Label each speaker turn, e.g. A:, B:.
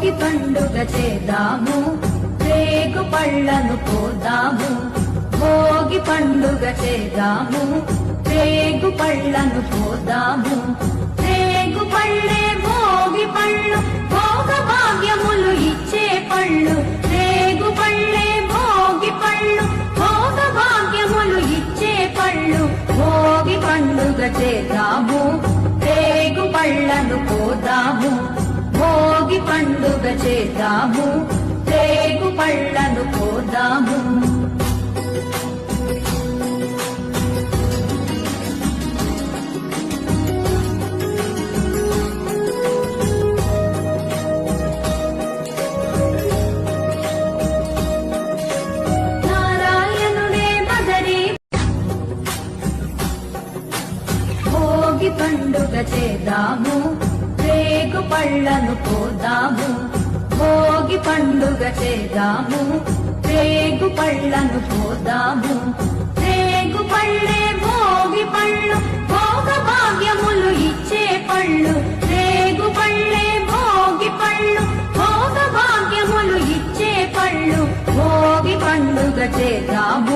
A: భోగి పండుగ చేద్దాము, రేగు పళ్ళను పోద్దాము. భోగి పండుగ చేద్దాము, రేగు పళ్ళను పోద్దాము. రేగు పళ్ళే భోగి పళ్ళు, భోగ భాగ్యములు ఇచ్చే పళ్ళు. రేగు పళ్ళే భోగి పళ్ళు, భోగ భాగ్యములు ఇచ్చే పళ్ళు. భోగి పండుగ చేద్దాము, రేగు పళ్ళను పోద్దాము. భోగి పండుగ చేద్దాము, రేగు పళ్ళను పోద్దాము. భోగి పండుగ చేద్దాము, రేగు పళ్ళను పోద్దాము. భోగి పండుగ చేద్దాము, రేగు పళ్ళను పోద్దాము. రేగు పళ్ళే భోగి పళ్ళు, భోగ భాగ్యములు ఇచ్చే పళ్ళు. రేగు పళ్ళే భోగి పళ్ళు, భోగ భాగ్యములు ఇచ్చే పళ్ళు. భోగి పండుగ చేద్దాము,